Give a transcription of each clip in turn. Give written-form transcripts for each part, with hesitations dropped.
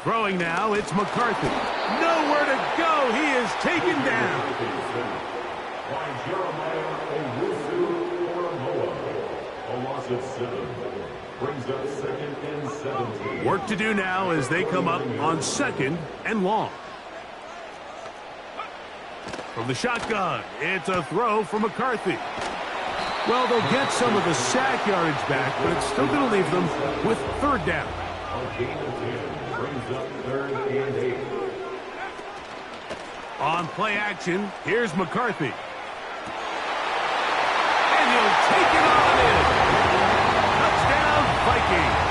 Throwing now, it's McCarthy. Nowhere to go. He is taken down. A loss of 7. Brings up 2nd and 17. Work to do now as they come up on 2nd and long. From the shotgun, it's a throw for McCarthy. Well, they'll get some of the sack yardage back, but it's still going to leave them with 3rd down. A gain of 10 brings up 3rd and 8. On play action, here's McCarthy. And he'll take it on in. Touchdown, Vikings.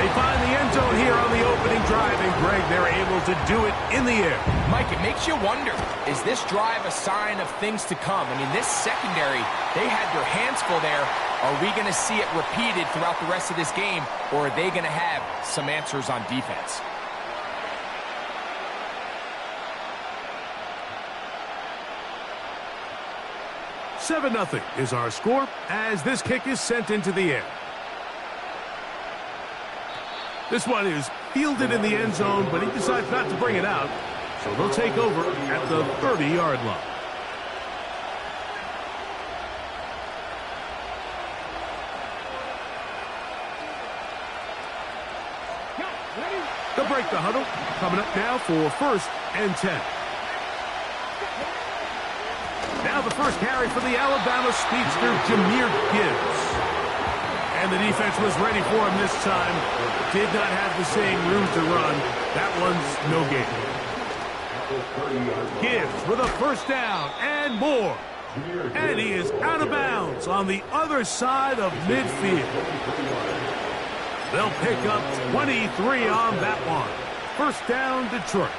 They find the end zone here on the opening drive, and Greg, they're able to do it in the air. Mike, it makes you wonder, is this drive a sign of things to come? I mean, this secondary, they had their hands full there. Are we going to see it repeated throughout the rest of this game, or are they going to have some answers on defense? Seven 0 is our score as this kick is sent into the air. This one is fielded in the end zone, but he decides not to bring it out. So they'll take over at the 30-yard line. They'll break the huddle. Coming up now for 1st and 10. Now the first carry for the Alabama speedster, Jahmyr Gibbs. And the defense was ready for him this time. Did not have the same room to run. That one's no gain. Gibbs with a 1st down and more. And he is out of bounds on the other side of midfield. They'll pick up 23 on that one. 1st down, Detroit.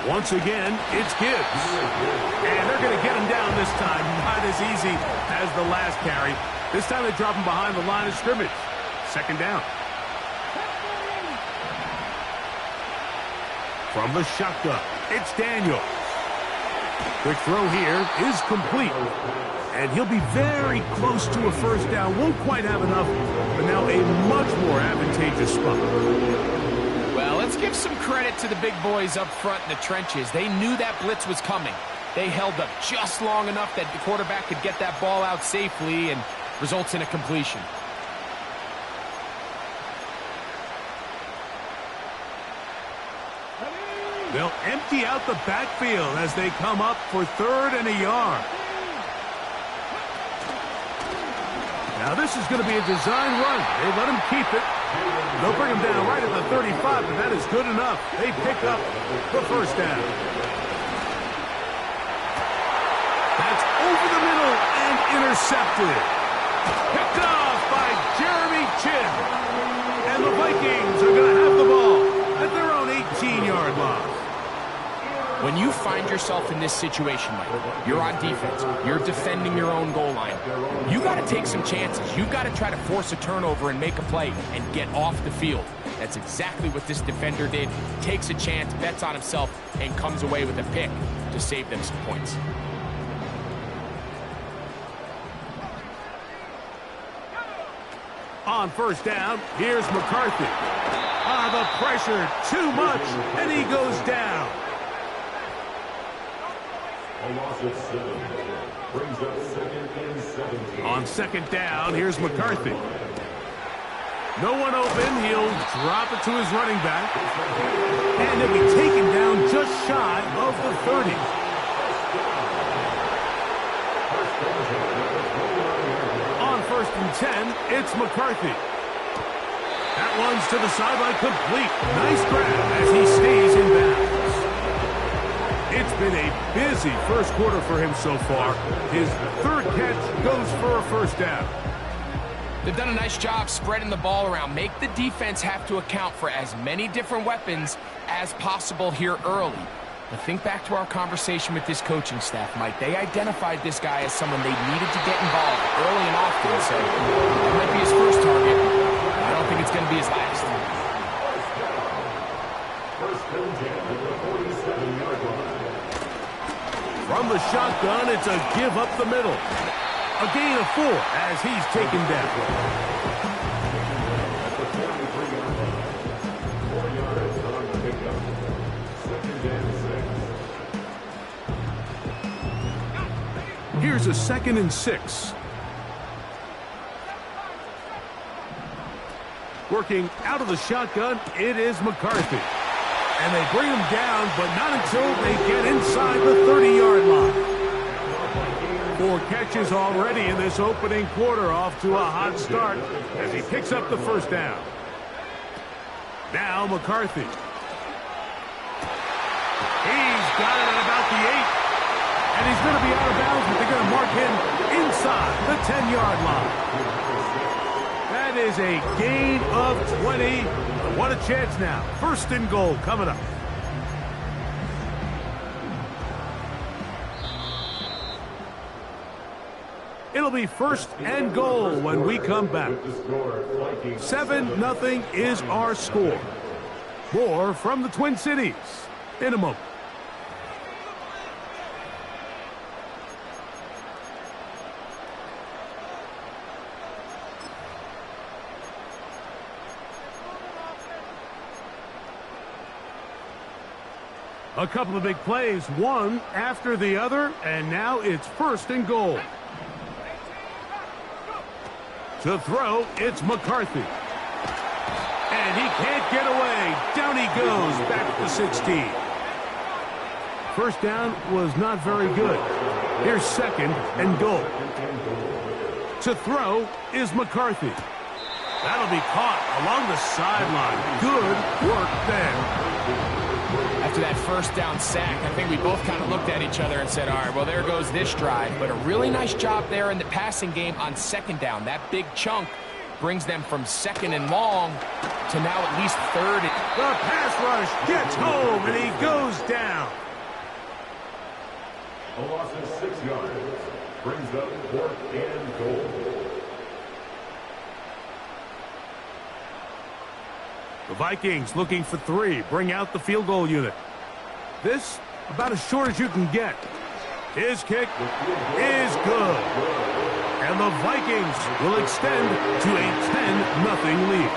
Once again, it's Gibbs. And they're going to get him down this time. Not as easy as the last carry. This time they drop him behind the line of scrimmage. 2nd down. From the shotgun, it's Daniel. Quick throw here is complete. And he'll be very close to a 1st down. Won't quite have enough, but now a much more advantageous spot. Well, let's give some credit to the big boys up front in the trenches. They knew that blitz was coming. They held up just long enough that the quarterback could get that ball out safely and results in a completion. They'll empty out the backfield as they come up for 3rd and a yard. Now this is going to be a design run. They let him keep it. They'll bring him down right at the 35, but that is good enough. They pick up the 1st down. That's over the middle and intercepted. Picked off by Jeremy Chin. And the Vikings are going to have the ball at their own 18-yard line. When you find yourself in this situation, Mike, you're on defense, you're defending your own goal line, you got to take some chances. You got to try to force a turnover and make a play and get off the field. That's exactly what this defender did. Takes a chance, bets on himself, and comes away with a pick to save them some points. On 1st down, here's McCarthy. The pressure, too much, and he goes down. A loss of 7. Brings up 2nd and 17. On 2nd down, here's McCarthy. No one open. He'll drop it to his running back. And he'll be taken down just shy of the 30. On 1st and 10, it's McCarthy. That one's to the sideline complete. Nice grab as he stays in bounds. It's been a busy 1st quarter for him so far. His 3rd catch goes for a 1st down. They've done a nice job spreading the ball around. Make the defense have to account for as many different weapons as possible here early. But think back to our conversation with this coaching staff, Mike. They identified this guy as someone they needed to get involved early and often. So that might be his 1st target. I don't think it's going to be his last. 1st and 10. From the shotgun, it's a give up the middle. A gain of 4 as he's taken down. Here's a 2nd and 6. Working out of the shotgun, it is McCarthy. And they bring him down, but not until they get inside the 30-yard line. 4 catches already in this opening quarter, off to a hot start as he picks up the first down. Now McCarthy. He's got it at about the 8. And he's going to be out of bounds, but they're going to mark him inside the 10-yard line. That is a gain of 20. What a chance now. 1st and goal coming up. It'll be 1st and goal when we come back. 7-0 is our score. More from the Twin Cities in a moment. A couple of big plays, one after the other, and now it's 1st and goal. To throw, it's McCarthy. And he can't get away. Down he goes, back to 16. First down was not very good. Here's 2nd and goal. To throw is McCarthy. That'll be caught along the sideline. Good work there. After that first down sack, I think we both kind of looked at each other and said, all right, well, there goes this drive. But a really nice job there in the passing game on 2nd down. That big chunk brings them from 2nd and long to now at least 3rd. The pass rush gets home, and he goes down. A loss of 6 yards brings up 4th and goal. The Vikings looking for 3. Bring out the field goal unit. This about as short as you can get. His kick is good. And the Vikings will extend to a 10-0 lead.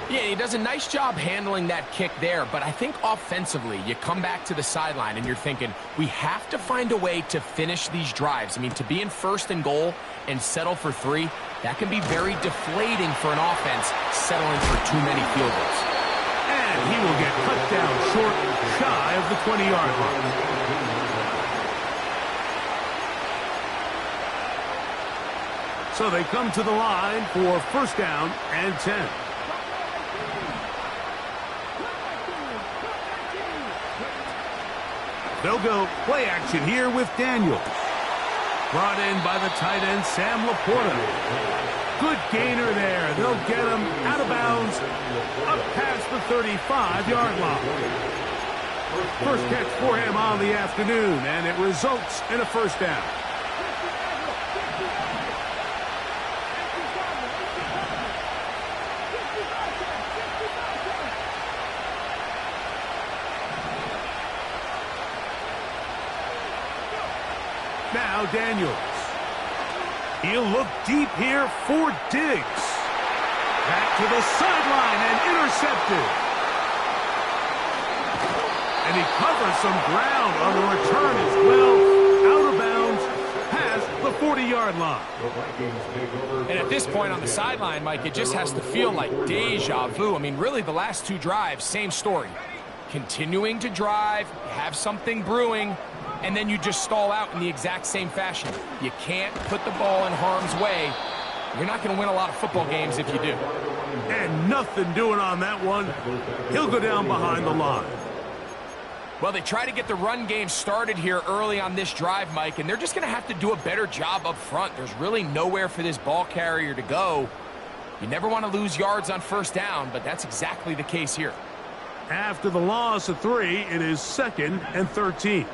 Yeah, he does a nice job handling that kick there, but I think offensively, you come back to the sideline and you're thinking, we have to find a way to finish these drives. I mean, to be in 1st and goal and settle for 3, that can be very deflating for an offense settling for too many field goals. And he will get cut down short, shy of the 20-yard line. So they come to the line for 1st down and 10. They'll go play action here with Daniels. Brought in by the tight end, Sam Laporta. Good gainer there. They'll get him out of bounds, up past the 35-yard line. First catch for him on the afternoon, and it results in a 1st down. Now Daniels. He'll look deep here for Diggs. Back to the sideline and intercepted. And he covers some ground on the return as well. Out of bounds past the 40-yard line. And at this point on the sideline, Mike, it just has to feel like deja vu. I mean, really the last 2 drives, same story. Continuing to drive, have something brewing, and then you just stall out in the exact same fashion. You can't put the ball in harm's way. You're not going to win a lot of football games if you do. And nothing doing on that one. He'll go down behind the line. Well, they try to get the run game started here early on this drive, Mike, and they're just going to have to do a better job up front. There's really nowhere for this ball carrier to go. You never want to lose yards on 1st down, but that's exactly the case here. After the loss of 3, it is 2nd and 13.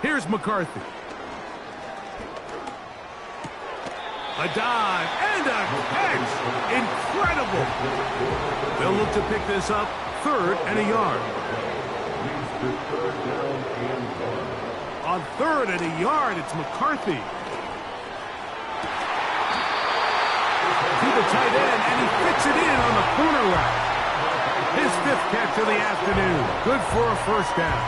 Here's McCarthy. A dive and a catch. Incredible. They'll look to pick this up, 3rd and a yard. On 3rd and a yard, it's McCarthy. To the tight end, and he fits it in on the corner route. His 5th catch of the afternoon. Good for a 1st down.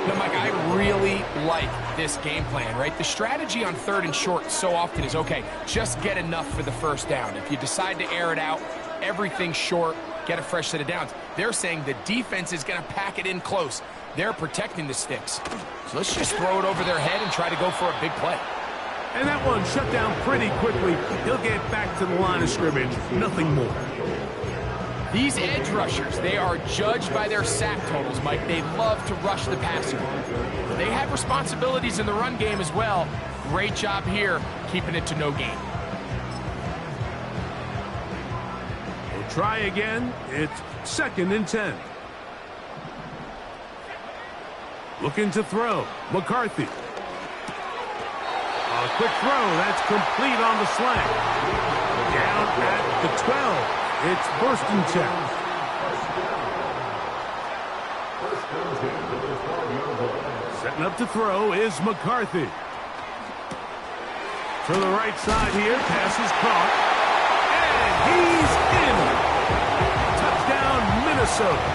Now, Mike, I really like this game plan, right? The strategy on 3rd and short so often is, okay, just get enough for the 1st down. If you decide to air it out, everything short, get a fresh set of downs. They're saying the defense is going to pack it in close. They're protecting the sticks. So let's just throw it over their head and try to go for a big play. And that one shut down pretty quickly. He'll get back to the line of scrimmage. Nothing more. These edge rushers, they are judged by their sack totals, Mike. They love to rush the passer. They have responsibilities in the run game as well. Great job here, keeping it to no gain. We'll try again. It's 2nd and 10. Looking to throw. McCarthy. A quick throw. That's complete on the slant. Down at the 12. It's 1st and 10. Setting up to throw is McCarthy. To the right side here. Pass is caught. And he's in. Touchdown, Minnesota.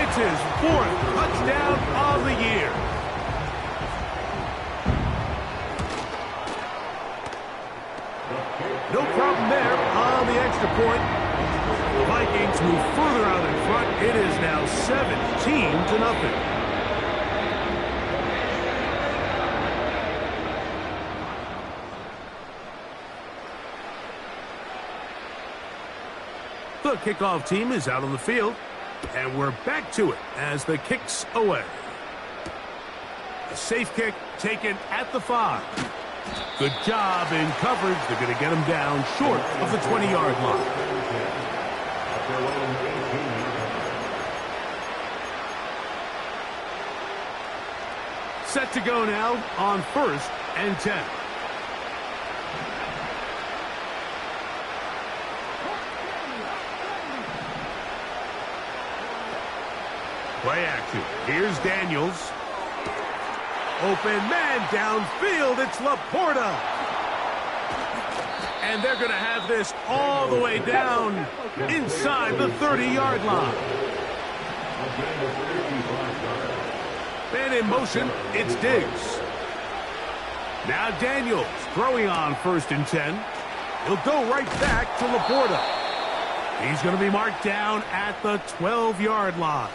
It's his 4th touchdown of the year. No problem there on the extra point. The Vikings move further out in front. It is now 17-0. The kickoff team is out on the field, and we're back to it as the kick's away. A safe kick taken at the 5. Good job in coverage. They're going to get him down short of the 20-yard line. Set to go now on 1st and 10. Play action. Here's Daniels. Open man downfield. It's Laporta. And they're going to have this all the way down inside the 30-yard line. Man in motion. It's Diggs. Now Daniels throwing on 1st and 10. He'll go right back to Laporta. He's going to be marked down at the 12-yard line.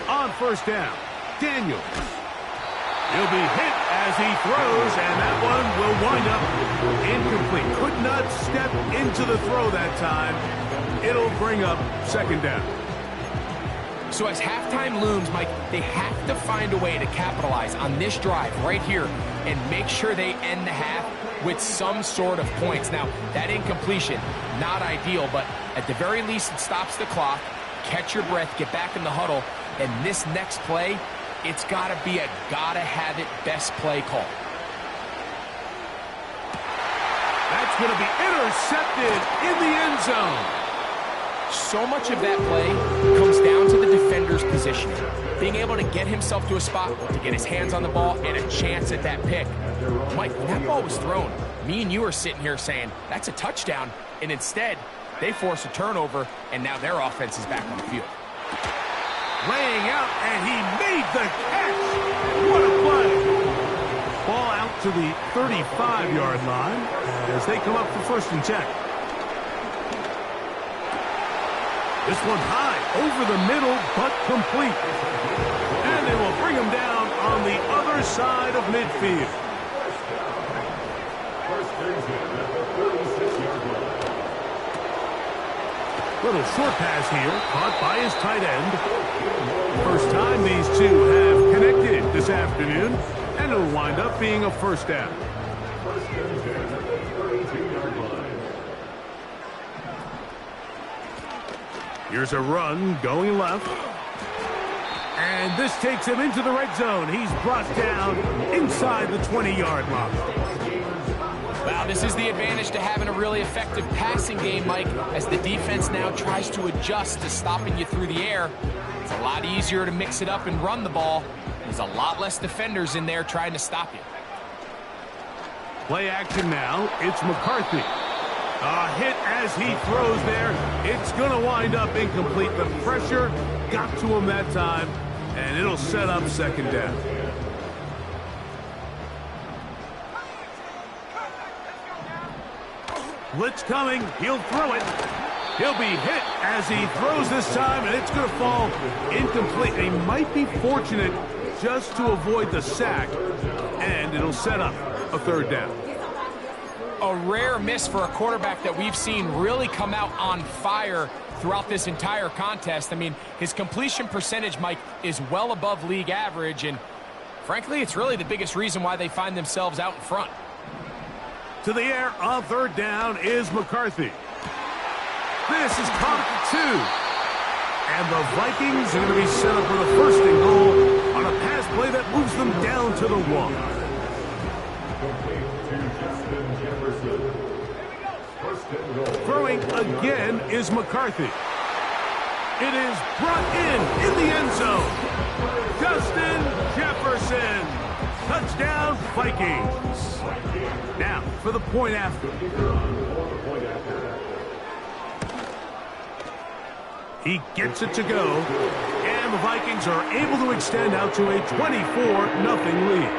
On 1st down, Daniels. He'll be hit as he throws, and that one will wind up incomplete. Could not step into the throw that time. It'll bring up 2nd down. So as halftime looms, Mike, they have to find a way to capitalize on this drive right here and make sure they end the half with some sort of points. Now, that incompletion, not ideal, but at the very least it stops the clock. Catch your breath, get back in the huddle, and this next play, it's got to be a gotta-have-it best play call. That's going to be intercepted in the end zone. So much of that play comes down to the defender's positioning. Being able to get himself to a spot, to get his hands on the ball, and a chance at that pick. Mike, when that ball was thrown, me and you are sitting here saying, that's a touchdown, and instead, they force a turnover, and now their offense is back on the field. Laying out, and he made the catch. What a play. Ball out to the 35-yard line as they come up for 1st and 10. This one high, over the middle, but complete. And they will bring him down on the other side of midfield. Little short pass here, caught by his tight end. First time these two have connected this afternoon, and it'll wind up being a first down. Here's a run going left. And this takes him into the red zone. He's brought down inside the 20-yard line. Wow, this is the advantage to having a really effective passing game, Mike, as the defense now tries to adjust to stopping you through the air. It's a lot easier to mix it up and run the ball. There's a lot less defenders in there trying to stop you. Play action now. It's McCarthy. A hit as he throws there. It's going to wind up incomplete. The pressure got to him that time, and it'll set up second down. Blitz coming. He'll throw it. He'll be hit as he throws this time, and it's going to fall incomplete. He might be fortunate just to avoid the sack, and it'll set up a third down. A rare miss for a quarterback that we've seen really come out on fire throughout this entire contest. I mean, his completion percentage, Mike, is well above league average, and frankly, it's really the biggest reason why they find themselves out in front. To the air on third down is McCarthy. This is caught at the 2. And the Vikings are going to be set up with a first and goal on a pass play that moves them down to the 1. Throwing again is McCarthy. It is brought in the end zone. Justin Jefferson. Touchdown, Vikings. Now, for the point after. He gets it to go, and the Vikings are able to extend out to a 24-0 lead.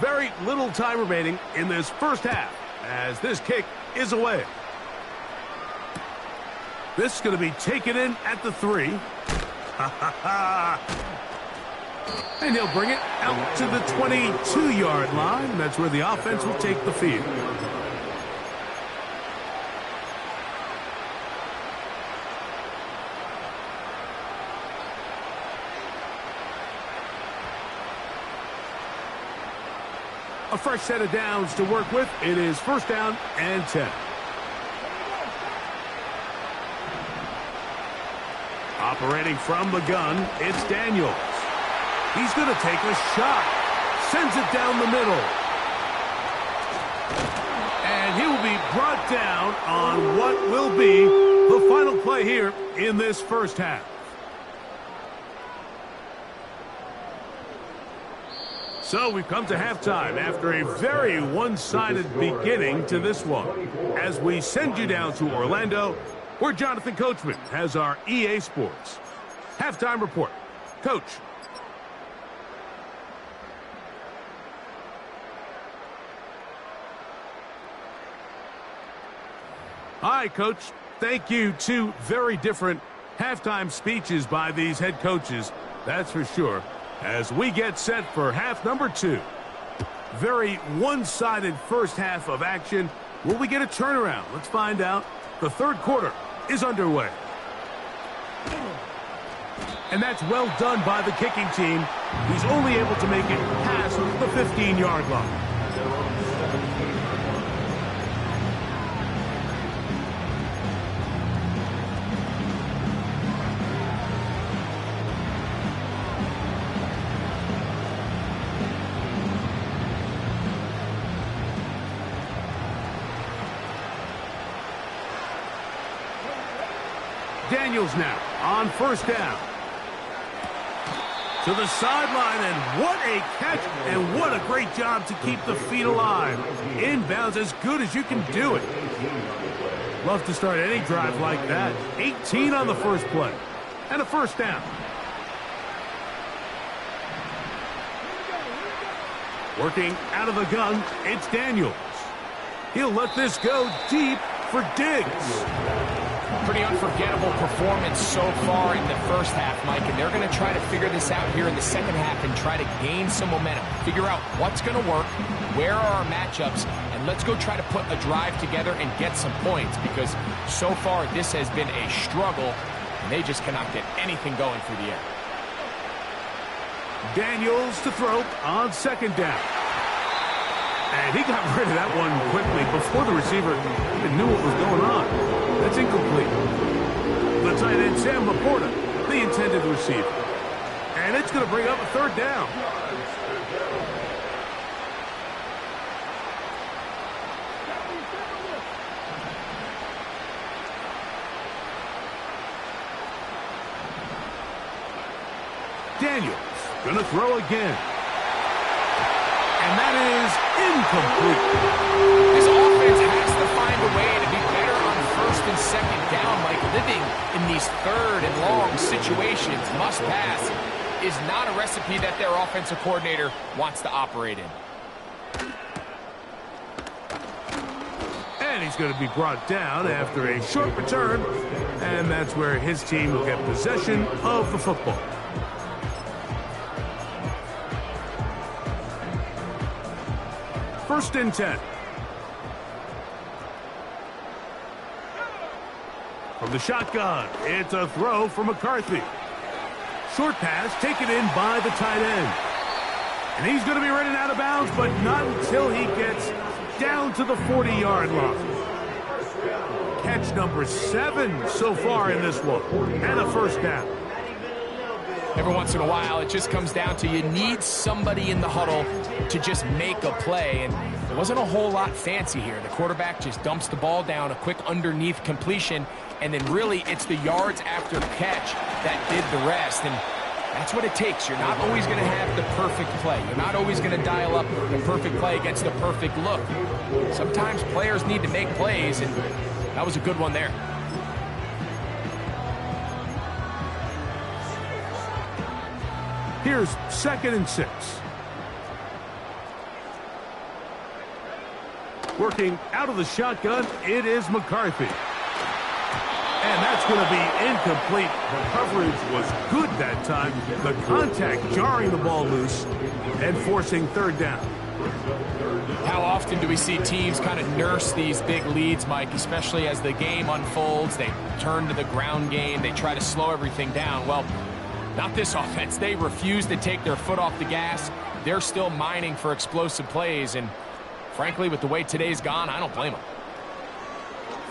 Very little time remaining in this first half as this kick is away. This is going to be taken in at the 3. And he'll bring it out to the 22-yard line. That's where the offense will take the field. A fresh set of downs to work with. It is first down and 10. Operating from the gun, it's Daniels. He's going to take a shot. Sends it down the middle. And he will be brought down on what will be the final play here in this first half. So we've come to halftime after a very one-sided beginning to this one. As we send you down to Orlando, where Jonathan Coachman has our EA Sports halftime report. Coach. Hi, Coach. Thank you. Two very different halftime speeches by these head coaches, that's for sure, as we get set for half number 2. Very one-sided first half of action. Will we get a turnaround? Let's find out. The third quarter is underway. And that's well done by the kicking team. He's only able to make it past the 15-yard line. Daniels now on first down. To the sideline, and what a catch, and what a great job to keep the feet alive. Inbounds as good as you can do it. Love to start any drive like that. 18 on the first play, and a first down. Working out of the gun, it's Daniels. He'll let this go deep for Diggs. Pretty unforgettable performance so far in the first half, Mike, and they're going to try to figure this out here in the second half and try to gain some momentum, figure out what's going to work, where are our matchups, and let's go try to put a drive together and get some points, because so far this has been a struggle, and they just cannot get anything going through the air. Daniels to throw on second down. And he got rid of that one quickly before the receiver even knew what was going on. That's incomplete. The tight end, Sam Laporta, the intended receiver. And it's going to bring up a third down. Daniels going to throw again. And that is incomplete. This offense has to find a way to be better on first and second down. Like, living in these third and long situations, must pass, is not a recipe that their offensive coordinator wants to operate in. And he's going to be brought down after a short return. And that's where his team will get possession of the football. First and 10. From the shotgun, it's a throw for McCarthy. Short pass taken in by the tight end. And he's going to be running out of bounds, but not until he gets down to the 40-yard line. Catch number 7 so far in this one, and a first down. Every once in a while, it just comes down to you need somebody in the huddle to just make a play, and there wasn't a whole lot fancy here. The quarterback just dumps the ball down, a quick underneath completion, and then really it's the yards after catch that did the rest, and that's what it takes. You're not always going to have the perfect play. You're not always going to dial up the perfect play against the perfect look. Sometimes players need to make plays, and that was a good one there. Here's 2nd and 6. Working out of the shotgun, it is McCarthy. And that's going to be incomplete. The coverage was good that time. The contact jarring the ball loose and forcing third down. How often do we see teams kind of nurse these big leads, Mike, especially as the game unfolds? They turn to the ground game. They try to slow everything down. Well, not this offense. They refuse to take their foot off the gas. They're still mining for explosive plays, and frankly, with the way today's gone, I don't blame them.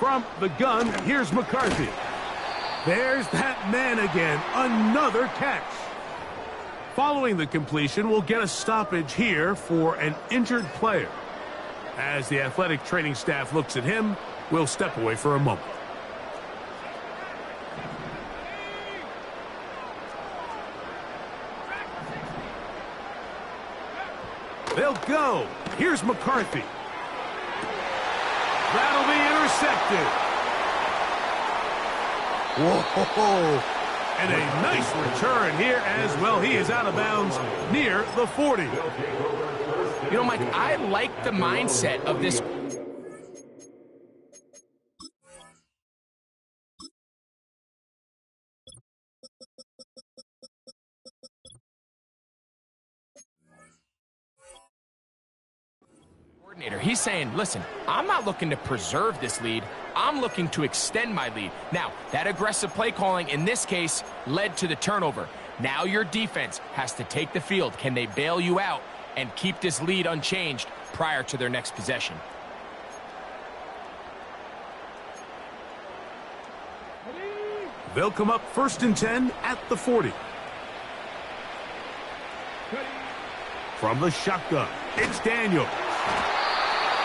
From the gun, here's McCarthy. There's that man again. Another catch. Following the completion, we'll get a stoppage here for an injured player. As the athletic training staff looks at him, we'll step away for a moment. They'll go. Here's McCarthy. That'll be intercepted. Whoa. And a nice return here as well. He is out of bounds near the 40. You know, Mike, I like the mindset of this. He's saying, listen, I'm not looking to preserve this lead. I'm looking to extend my lead. Now, that aggressive play calling in this case led to the turnover. Now your defense has to take the field. Can they bail you out and keep this lead unchanged prior to their next possession? They'll come up 1st and 10 at the 40. From the shotgun, it's Daniels.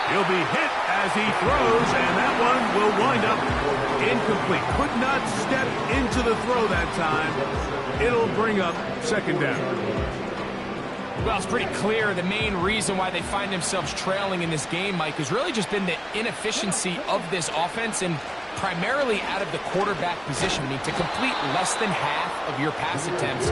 He'll be hit as he throws, and that one will wind up incomplete. Could not step into the throw that time. It'll bring up 2nd down. Well, it's pretty clear the main reason why they find themselves trailing in this game, Mike, has really just been the inefficiency of this offense and primarily out of the quarterback position. I mean, to complete less than half of your pass attempts,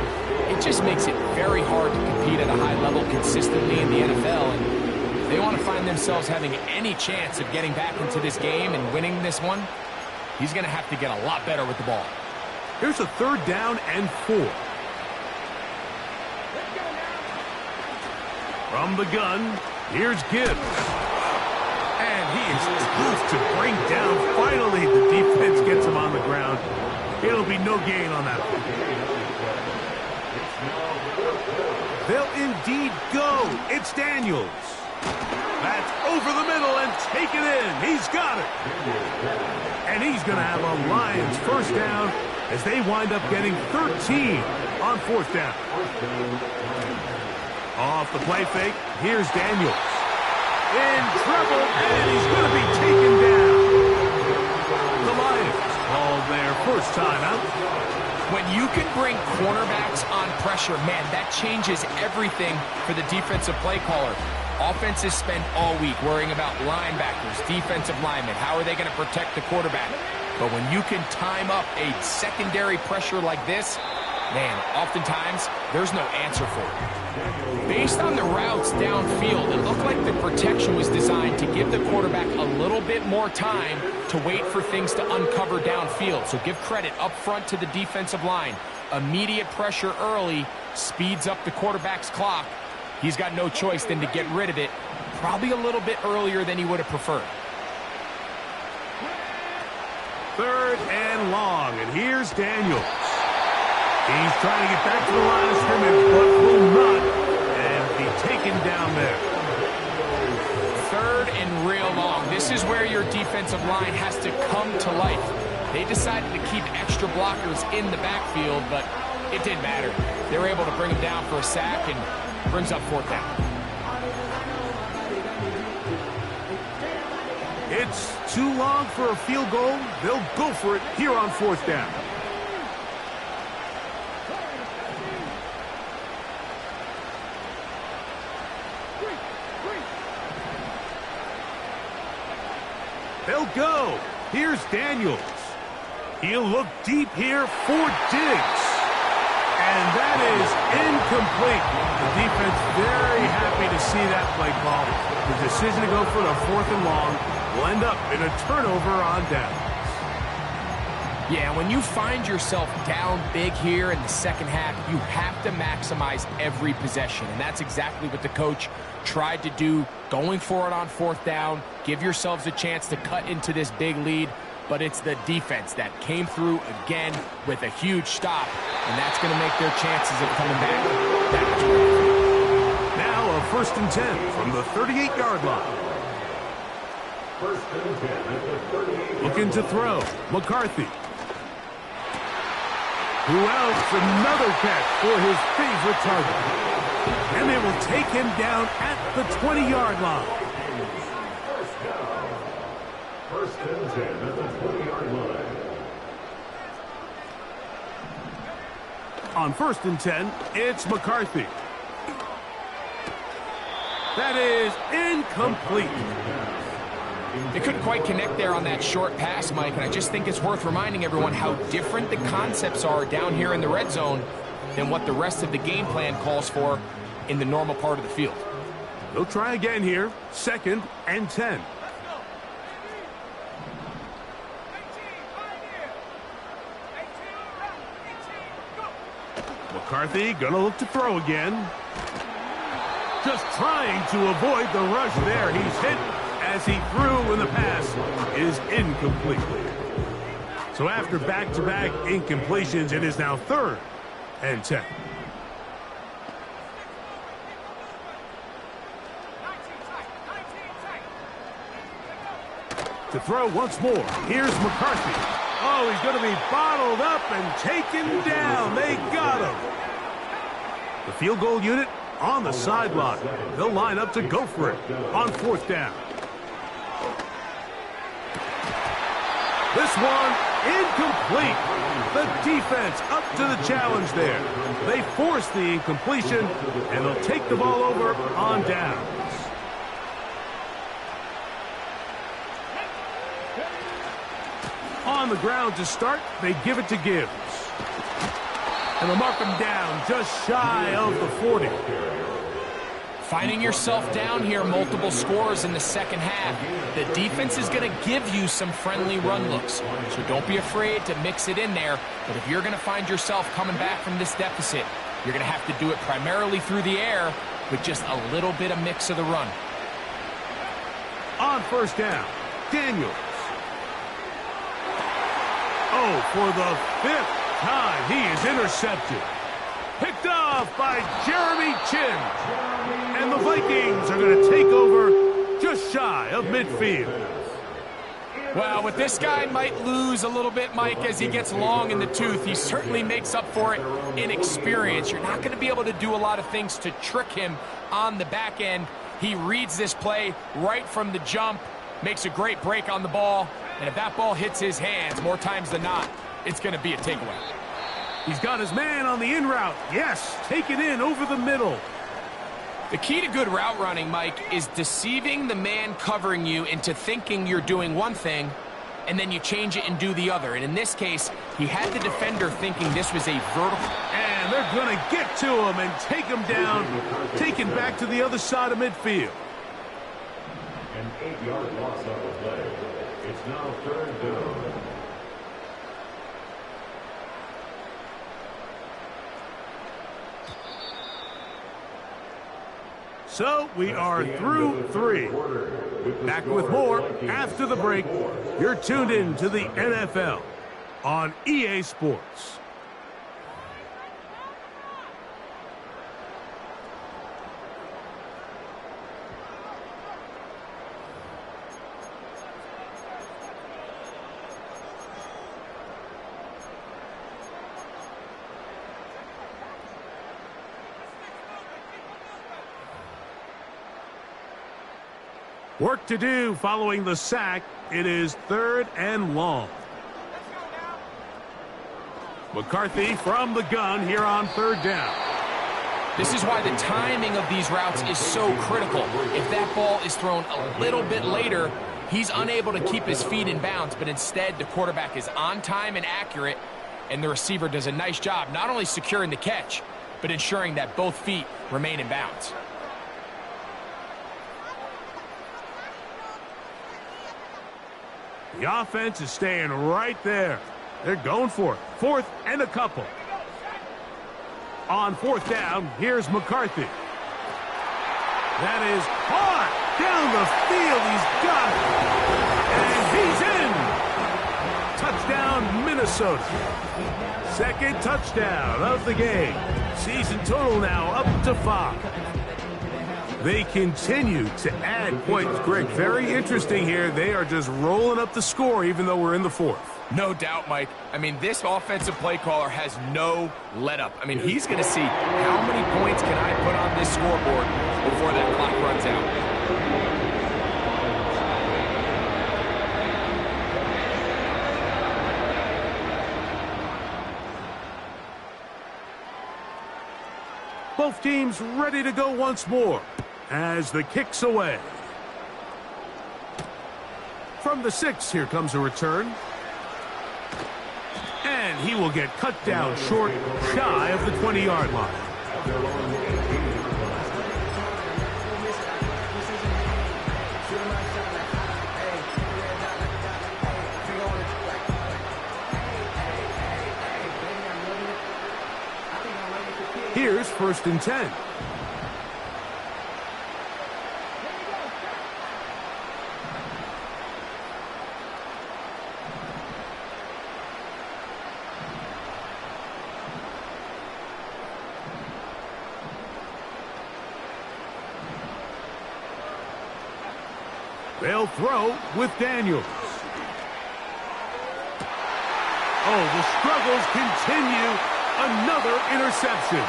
it just makes it very hard to compete at a high level consistently in the NFL. And they want to find themselves having any chance of getting back into this game and winning this one. He's going to have to get a lot better with the ball. Here's a 3rd down and 4. From the gun, here's Gibbs. And he is tough to bring down. Finally, the defense gets him on the ground. It'll be no gain on that one. They'll indeed go. It's Daniels. That's over the middle and taken in. He's got it. And he's going to have a Lions first down as they wind up getting 13 on 4th down. Off the play fake, here's Daniels. In trouble, and he's going to be taken down. The Lions call their first timeout. When you can bring cornerbacks on pressure, man, that changes everything for the defensive play caller. Offenses spend all week worrying about linebackers, defensive linemen. How are they going to protect the quarterback? But when you can time up a secondary pressure like this, man, oftentimes there's no answer for it. Based on the routes downfield, it looked like the protection was designed to give the quarterback a little bit more time to wait for things to uncover downfield. So give credit up front to the defensive line. Immediate pressure early speeds up the quarterback's clock. He's got no choice than to get rid of it, probably a little bit earlier than he would have preferred. 3rd and long, and here's Daniels. He's trying to get back to the line of scrimmage, but will not, and be taken down there. 3rd and real long. This is where your defensive line has to come to life. They decided to keep extra blockers in the backfield, but it didn't matter. They were able to bring him down for a sack and brings up 4th down. It's too long for a field goal. They'll go for it here on 4th down. They'll go. Here's Daniels. He'll look deep here for Diggs. And that is incomplete. The defense very happy to see that play call. The decision to go for the 4th and long will end up in a turnover on downs. Yeah, when you find yourself down big here in the second half, you have to maximize every possession. And that's exactly what the coach tried to do, going for it on 4th down. Give yourselves a chance to cut into this big lead. But it's the defense that came through again with a huge stop. And that's going to make their chances of coming back that much better. Now a 1st and 10 from the 38-yard line. 1st and 10 at the 38. Looking to throw. McCarthy. Who else? Another catch for his favorite target. And they will take him down at the 20-yard line. 1st and 10 at the 20-yard line. On 1st and 10, it's McCarthy. That is incomplete. They couldn't quite connect there on that short pass, Mike, and I just think it's worth reminding everyone how different the concepts are down here in the red zone than what the rest of the game plan calls for in the normal part of the field. They'll try again here. 2nd and 10. McCarthy gonna look to throw again. Just trying to avoid the rush there. He's hit as he threw when the pass is incomplete. So after back-to-back incompletions, it is now 3rd and 10. To throw once more. Here's McCarthy. Oh, he's going to be bottled up and taken down. They got him. The field goal unit on the sideline. They'll line up to go for it on 4th down. This one incomplete. The defense up to the challenge there. They force the incompletion, and they'll take the ball over on downs. On the ground to start, they give it to Gibbs. And they'll mark him down just shy of the 40. Finding yourself down here multiple scores in the second half. The defense is going to give you some friendly run looks, so don't be afraid to mix it in there. But if you're going to find yourself coming back from this deficit, you're going to have to do it primarily through the air with just a little bit of mix of the run. On first down, Daniels. Oh, for the 5th time, he is intercepted. Picked off by Jeremy Chin. And the Vikings are going to take over just shy of midfield. Well, with this guy might lose a little bit, Mike, as he gets long in the tooth. He certainly makes up for it in experience. You're not going to be able to do a lot of things to trick him on the back end. He reads this play right from the jump, makes a great break on the ball, and if that ball hits his hands more times than not, it's going to be a takeaway. He's got his man on the in route. Yes, take it in over the middle. The key to good route running, Mike, is deceiving the man covering you into thinking you're doing one thing, and then you change it and do the other. And in this case, he had the defender thinking this was a vertical. And they're going to get to him and take him down, taken back to the other side of midfield. An 8-yard loss on the play. It's now 3rd down. So we are through 3. Back with more after the break. You're tuned in to the NFL on EA Sports. Work to do following the sack. It is 3rd and long. McCarthy from the gun here on 3rd down. This is why the timing of these routes is so critical. If that ball is thrown a little bit later, he's unable to keep his feet in bounds, but instead the quarterback is on time and accurate, and the receiver does a nice job not only securing the catch, but ensuring that both feet remain in bounds. The offense is staying right there. They're going for it. 4th and a couple. On 4th down, here's McCarthy. That is hard down the field. He's got it. And he's in. Touchdown, Minnesota. 2nd touchdown of the game. Season total now up to 5. They continue to add points, Greg. Very interesting here. They are just rolling up the score even though we're in the 4th. No doubt, Mike. I mean, this offensive play caller has no let up. I mean, he's going to see how many points can I put on this scoreboard before that clock runs out. Both teams ready to go once more as the kick's away. From the 6, here comes a return. And he will get cut down short, shy of the 20-yard line. Here's 1st and 10. They'll throw with Daniels. Oh, the struggles continue. Another interception.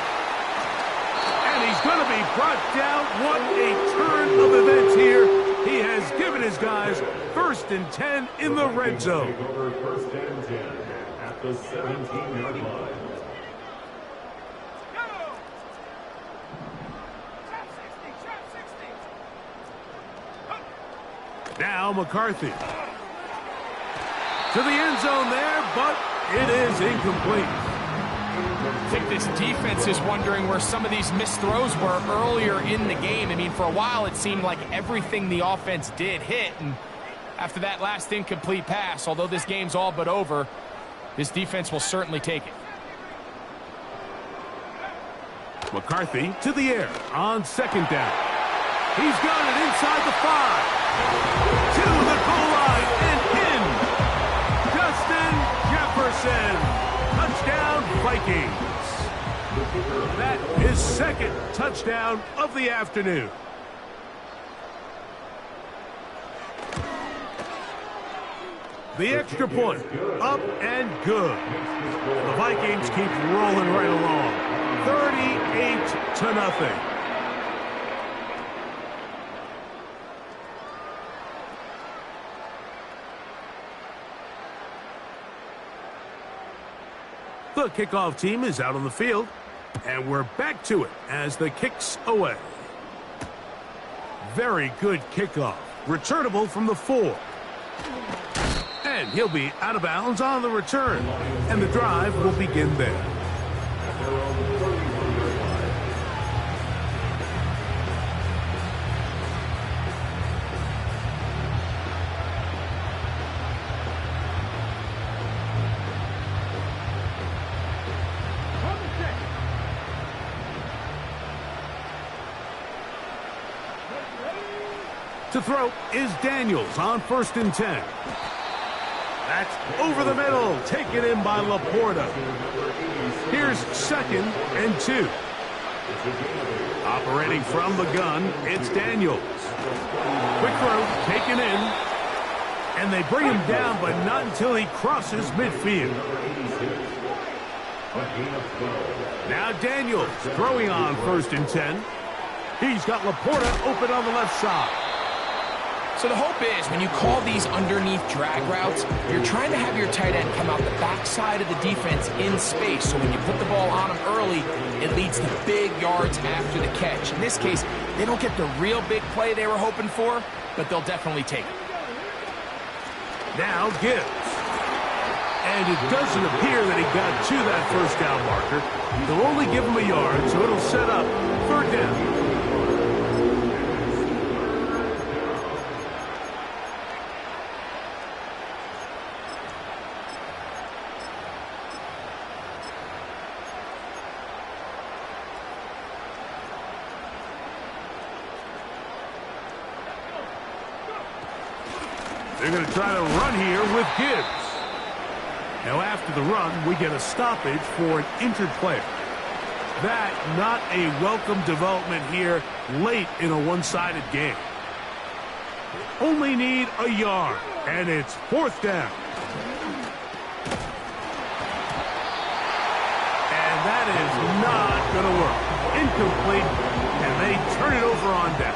And he's going to be brought down. What a turn of events here. He has given his guys 1st and 10 in the red zone. 1st and 10 at the 17-yard line. Now McCarthy. To the end zone there, but it is incomplete. I think this defense is wondering where some of these missed throws were earlier in the game. I mean, for a while, it seemed like everything the offense did hit. And after that last incomplete pass, although this game's all but over, this defense will certainly take it. McCarthy to the air on second down. He's got it inside the 5. To the goal line and in. Justin Jefferson. Touchdown, Vikings. That is second touchdown of the afternoon. The extra point, up and good. The Vikings keep rolling right along. 38-0. The kickoff team is out on the field, and we're back to it as the kick's away. Very good kickoff. Returnable from the 4. And he'll be out of bounds on the return, and the drive will begin there. To throw is Daniels on 1st and 10. That's over the middle, taken in by Laporta. Here's 2nd and 2. Operating from the gun, it's Daniels. Quick throw, taken in. And they bring him down, but not until he crosses midfield. Now Daniels throwing on 1st and 10. He's got Laporta open on the left side. So the hope is when you call these underneath drag routes, you're trying to have your tight end come out the backside of the defense in space. So when you put the ball on him early, it leads to big yards after the catch. In this case, they don't get the real big play they were hoping for, but they'll definitely take it. Now Gibbs. And it doesn't appear that he got to that first down marker. They'll only give him a yard, so it'll set up 3rd down. They're going to try to run here with Gibbs. Now after the run, we get a stoppage for an injured player. That not a welcome development here late in a one-sided game. Only need a yard, and it's 4th down. And that is not going to work. Incomplete, and they turn it over on down.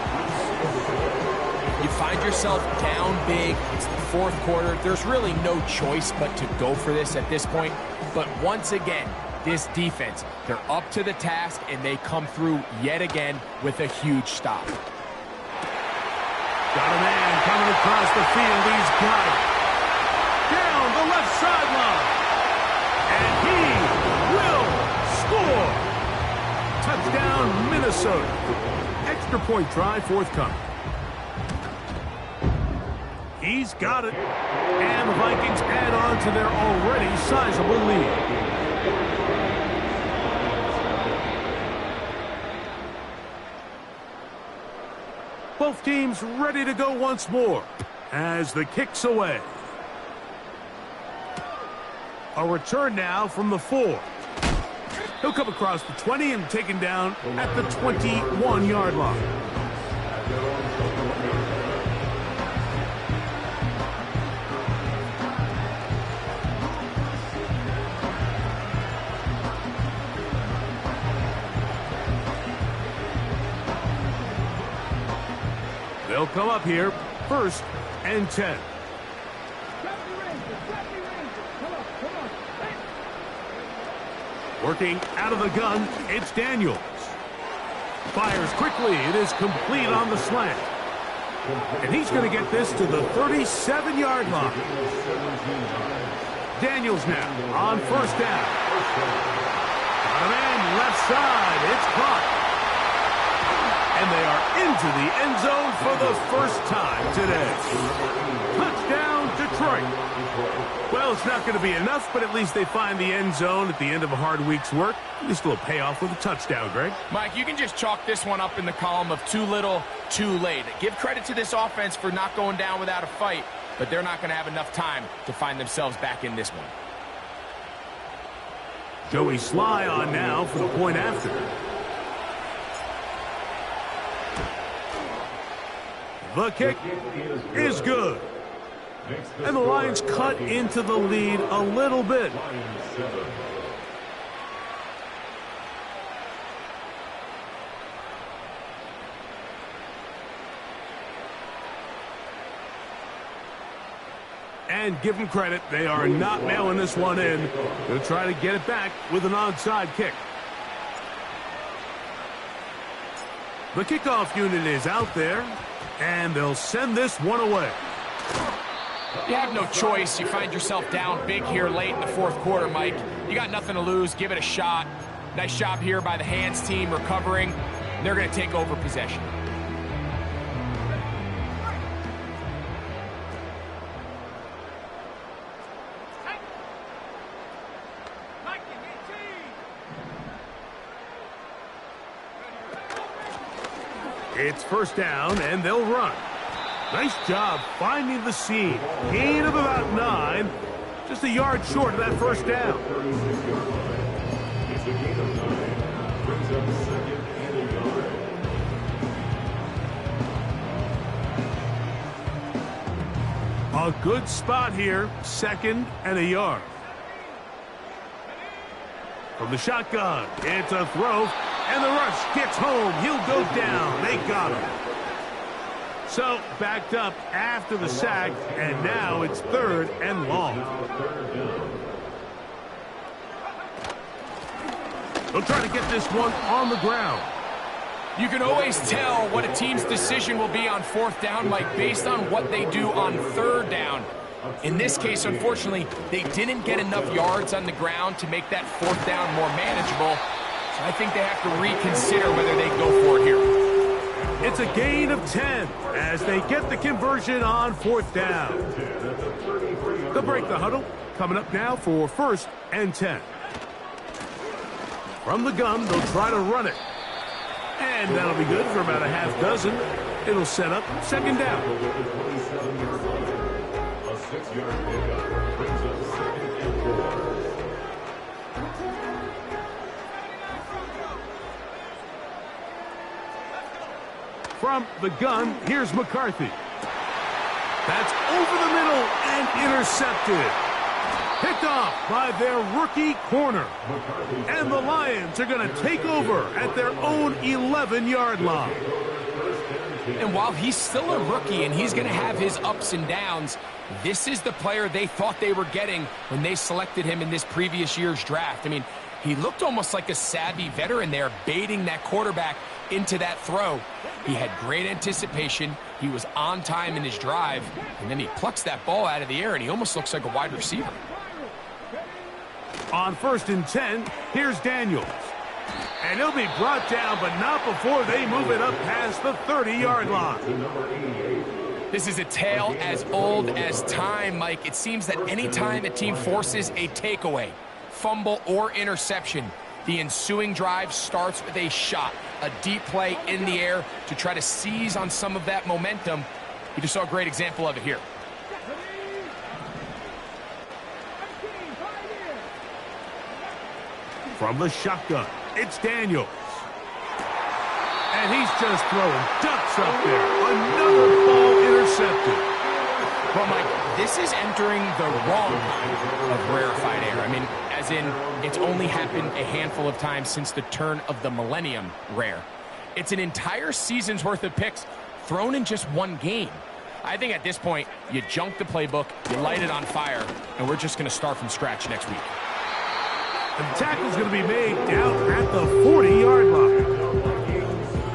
You find yourself down big. It's the 4th quarter. There's really no choice but to go for this at this point. But once again, this defense, they're up to the task, and they come through yet again with a huge stop. Got a man coming across the field. He's got it. Down the left sideline. And he will score. Touchdown, Minnesota. Extra point try forthcoming. He's got it. And the Vikings add on to their already sizable lead. Both teams ready to go once more as the kick's away. A return now from the 4. He'll come across the 20 and taken down at the 21-yard line. They'll come up here, 1st and 10. Working out of the gun, it's Daniels. Fires quickly. It is complete on the slant. And he's going to get this to the 37-yard line. Daniels now on 1st down. the man left side. It's caught. And they are into the end zone for the first time today. Touchdown, Detroit. Well, it's not going to be enough, but at least they find the end zone at the end of a hard week's work. Just a little payoff with a touchdown, Greg. Mike, you can just chalk this one up in the column of too little, too late. Give credit to this offense for not going down without a fight, but they're not going to have enough time to find themselves back in this one. Joey Sly on now for the point after. The kick is good. And the Lions cut into the lead a little bit. And give them credit, they are not mailing this one in. Going to try to get it back with an onside kick. The kickoff unit is out there, and they'll send this one away. You have no choice. You find yourself down big here late in the fourth quarter, Mike. You got nothing to lose. Give it a shot. Nice job here by the hands team recovering. They're going to take over possession. It's first down, and they'll run. Nice job finding the seam. Gain of about 9. Just a yard short of that first down. It's a gain of 9. Brings up second and a yard. A good spot here. Second and a yard. From the shotgun, it's a throw. And the rush gets home. He'll go down. They got him. So, backed up after the sack, and now it's third and long. They'll try to get this one on the ground. You can always tell what a team's decision will be on fourth down, Mike, based on what they do on third down. In this case, unfortunately, they didn't get enough yards on the ground to make that fourth down more manageable. So I think they have to reconsider whether they go for it here. It's a gain of 10 as they get the conversion on fourth down. They'll break the huddle. Coming up now for first and 10. From the gun, they'll try to run it. And that'll be good for about a half dozen. It'll set up second down. A 6-yard pickup brings up second and 4. From the gun, here's McCarthy. That's over the middle and intercepted. Picked off by their rookie corner. And the Lions are going to take over at their own 11-yard line. And while he's still a rookie and he's going to have his ups and downs, this is the player they thought they were getting when they selected him in this previous year's draft. I mean, he looked almost like a savvy veteran there, baiting that quarterback into that throw. He had great anticipation. He was on time in his drive, and then he plucks that ball out of the air, and he almost looks like a wide receiver. On first and 10, here's Daniels. And he'll be brought down, but not before they move it up past the 30-yard line. This is a tale as old as time, Mike. It seems that any time a team forces a takeaway, fumble, or interception, the ensuing drive starts with a shot, a deep play in the air to try to seize on some of that momentum. You just saw a great example of it here. From the shotgun, it's Daniels. And he's just throwing ducks up there. Another ball intercepted. Well, Mike, this is entering the wrong kind of rarefied air. I mean, as in, it's only happened a handful of times since the turn of the millennium rare. It's an entire season's worth of picks thrown in just one game. I think at this point, you junk the playbook, you light it on fire, and we're just going to start from scratch next week. And the tackle's going to be made down at the 40-yard line.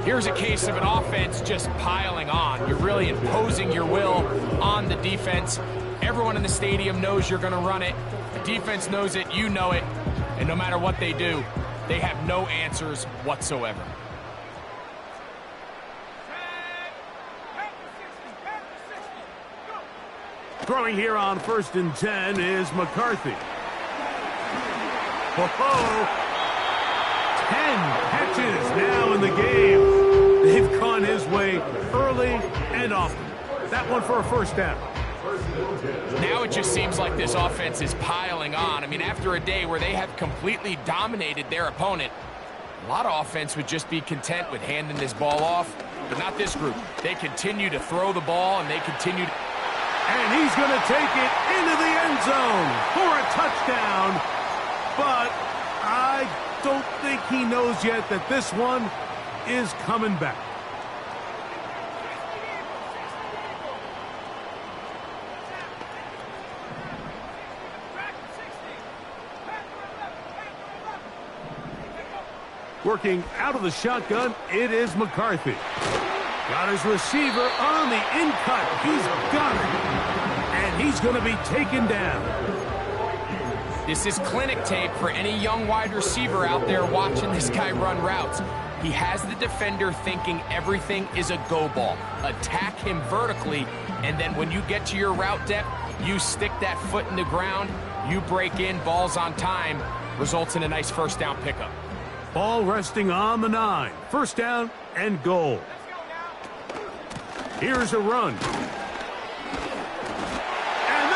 Here's a case of an offense just piling on. You're really imposing your will on the defense. Everyone in the stadium knows you're going to run it. The defense knows it, you know it. And no matter what they do, They have no answers whatsoever. Throwing here on 1st and 10 is McCarthy. Whoa! 10 catches now in the game. They've gone his way early and often. That one for a first down. Now it just seems like this offense is piling on. I mean, after a day where they have completely dominated their opponent, a lot of offense would just be content with handing this ball off, but not this group. They continue to throw the ball, and they continue to... And he's going to take it into the end zone for a touchdown. But I don't think he knows yet that this one is coming back. Working out of the shotgun, it is McCarthy. Got his receiver on the in-cut. He's got it. And he's going to be taken down. This is clinic tape for any young wide receiver out there watching this guy run routes. He has the defender thinking everything is a go ball. Attack him vertically, and then when you get to your route depth, you stick that foot in the ground, you break in, ball's on time, results in a nice first down pickup. Ball resting on the 9. First down and goal. Here's a run. And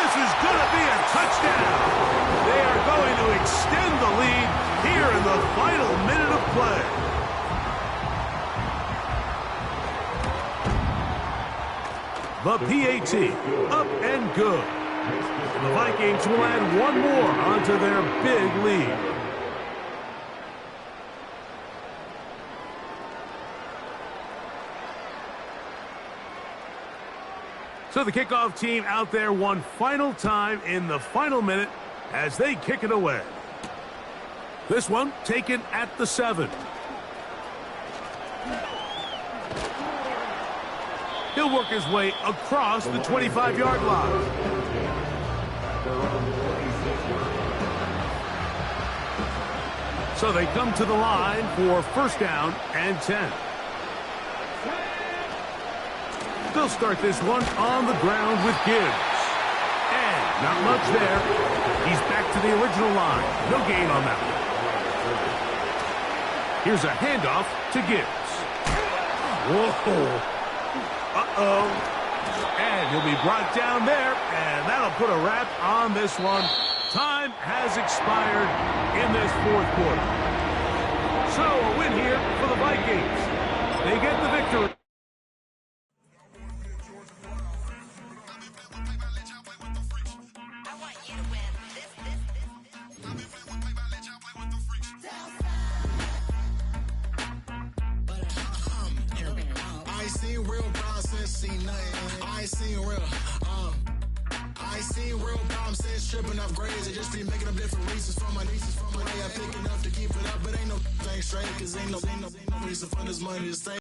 this is going to be a touchdown. They are going to extend the lead here in the final minute of play. The PAT, up and good. And the Vikings will add one more onto their big lead. So the kickoff team out there one final time in the final minute as they kick it away. This one taken at the 7. He'll work his way across the 25-yard line. So they come to the line for first down and 10. They'll start this one on the ground with Gibbs. And not much there. He's back to the original line. No gain on that one. Here's a handoff to Gibbs. Whoa. Uh-oh. And he'll be brought down there, and that'll put a wrap on this one. Time has expired in this fourth quarter. So a win here for the Vikings. They get the victory. Tripping off grades, I just be making up different reasons for my nieces. For my day, I pick enough to keep it up, but ain't no thing straight, cause ain't no reason for this money to stay.